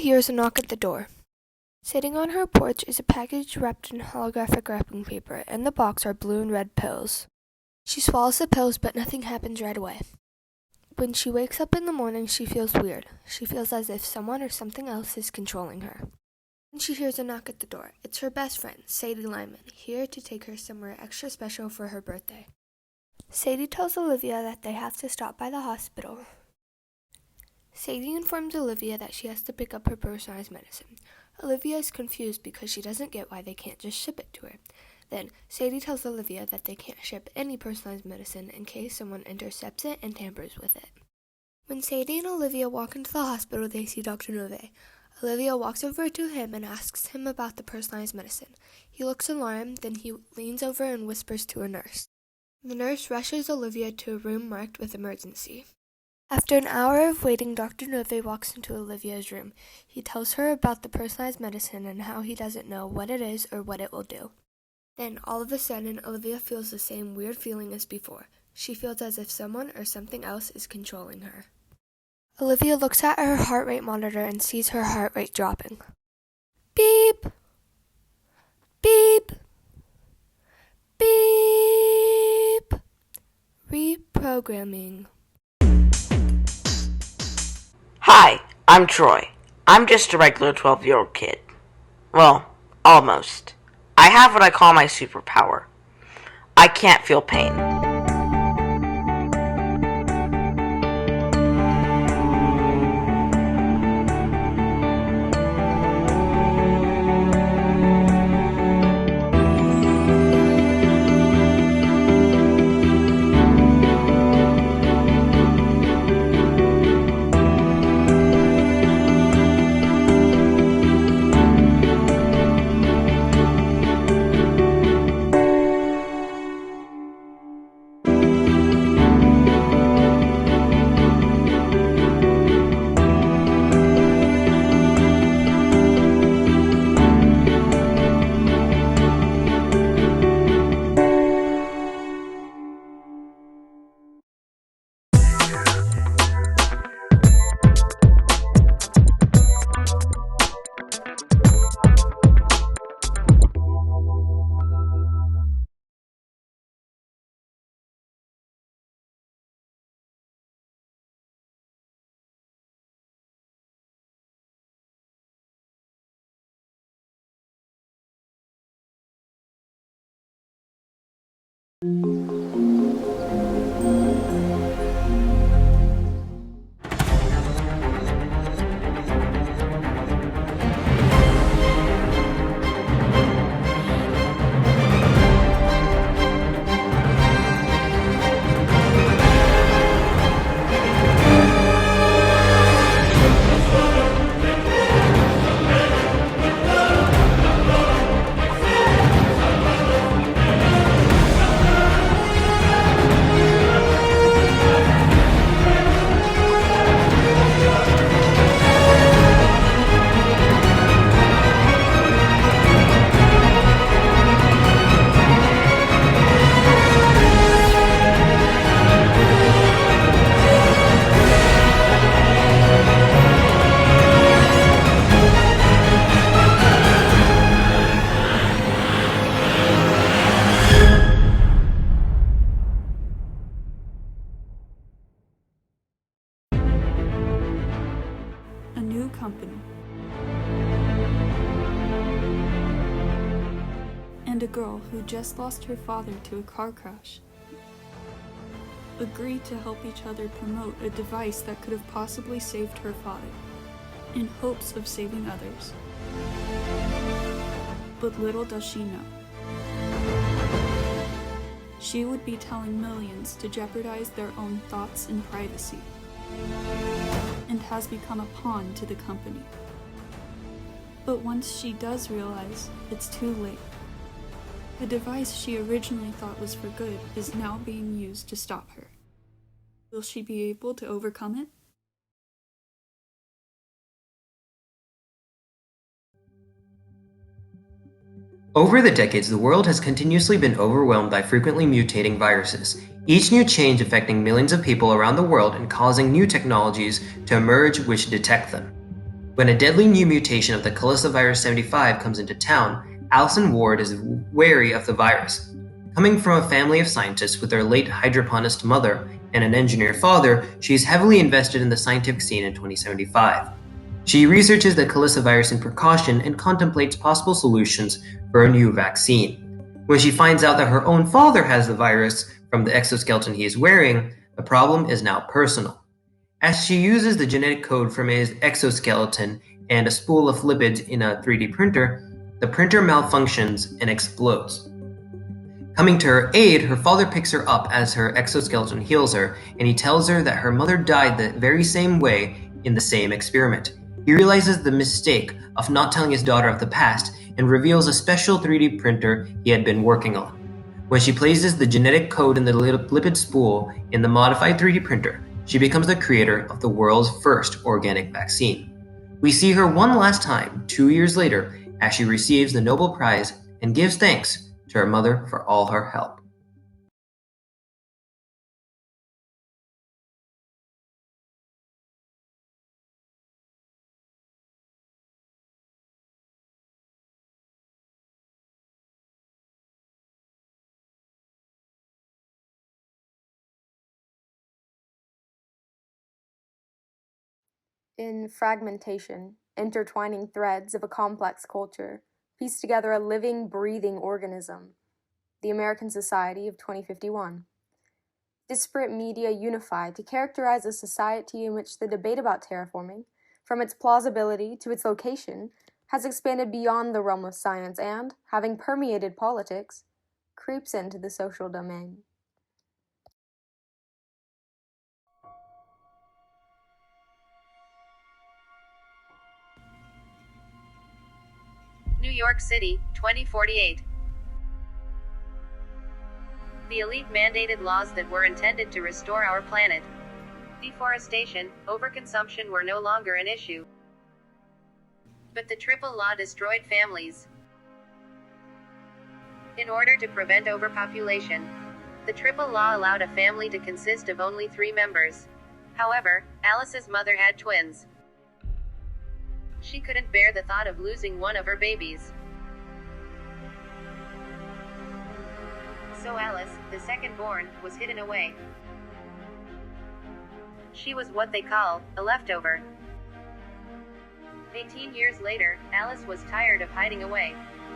hears a knock at the door. Sitting on her porch is a package wrapped in holographic wrapping paper. In the box are blue and red pills. She swallows the pills, but nothing happens right away. When she wakes up in the morning, she feels weird. She feels as if someone or something else is controlling her. Then she hears a knock at the door. It's her best friend, Sadie Lyman, here to take her somewhere extra special for her birthday. Sadie tells Olivia that they have to stop by the hospital. Sadie informs Olivia that she has to pick up her personalized medicine. Olivia is confused because she doesn't get why they can't just ship it to her. Then, Sadie tells Olivia that they can't ship any personalized medicine in case someone intercepts it and tampers with it. When Sadie and Olivia walk into the hospital, they see Dr. Nove. Olivia walks over to him and asks him about the personalized medicine. He looks alarmed, then he leans over and whispers to a nurse. The nurse rushes Olivia to a room marked with emergency. After an hour of waiting, Dr. Nove walks into Olivia's room. He tells her about the personalized medicine and how he doesn't know what it is or what it will do. Then, all of a sudden, Olivia feels the same weird feeling as before. She feels as if someone or something else is controlling her. Olivia looks at her heart rate monitor and sees her heart rate dropping. Beep! Beep! Beep! Reprogramming. Hi, I'm Troy. I'm just a regular 12-year-old kid. Well, almost. I have what I call my superpower. I can't feel pain. And a girl who just lost her father to a car crash agreed to help each other promote a device that could have possibly saved her father, in hopes of saving others. But little does she know, she would be telling millions to jeopardize their own thoughts and privacy, and has become a pawn to the company. But once she does realize, it's too late. The device she originally thought was for good is now being used to stop her. Will she be able to overcome it? Over the decades, the world has continuously been overwhelmed by frequently mutating viruses, each new change affecting millions of people around the world and causing new technologies to emerge which detect them. When a deadly new mutation of the calicivirus 75 comes into town, Alison Ward is wary of the virus. Coming from a family of scientists with her late hydroponist mother and an engineer father, she is heavily invested in the scientific scene in 2075. She researches the calicivirus in precaution and contemplates possible solutions for a new vaccine. When she finds out that her own father has the virus from the exoskeleton he is wearing, the problem is now personal. As she uses the genetic code from his exoskeleton and a spool of lipids in a 3D printer, the printer malfunctions and explodes. Coming to her aid, her father picks her up as her exoskeleton heals her, and he tells her that her mother died the very same way in the same experiment. He realizes the mistake of not telling his daughter of the past and reveals a special 3D printer he had been working on. When she places the genetic code in the lipid spool in the modified 3D printer, she becomes the creator of the world's first organic vaccine. We see her one last time, 2 years later, as she receives the Nobel Prize and gives thanks to her mother for all her help. In fragmentation, intertwining threads of a complex culture piece together a living, breathing organism. The American Society of 2051. Disparate media unify to characterize a society in which the debate about terraforming, from its plausibility to its location, has expanded beyond the realm of science and, having permeated politics, creeps into the social domain. New York City, 2048. The elite mandated laws that were intended to restore our planet. Deforestation, overconsumption were no longer an issue. But the triple law destroyed families. In order to prevent overpopulation, the triple law allowed a family to consist of only 3 members. However, Alice's mother had twins. She couldn't bear the thought of losing one of her babies. So Alice, the second born, was hidden away. She was what they call a leftover. 18 years later, Alice was tired of hiding away.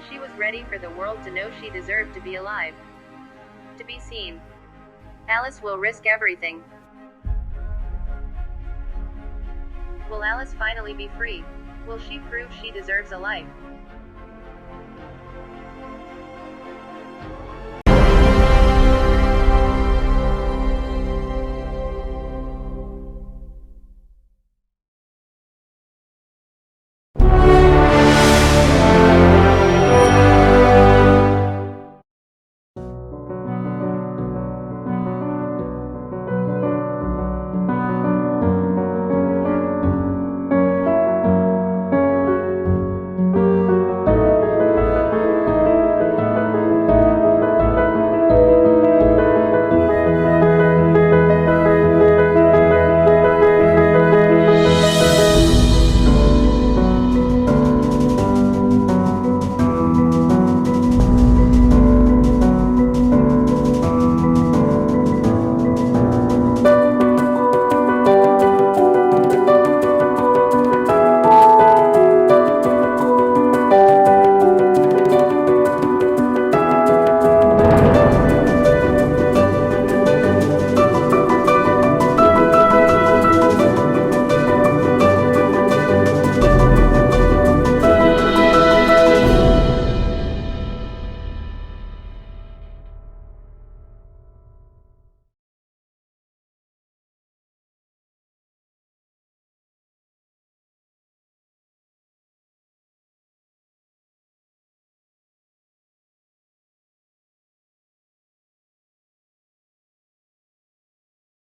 She was ready for the world to know she deserved to be alive. To be seen. Alice will risk everything. Will Alice finally be free? Will she prove she deserves a life?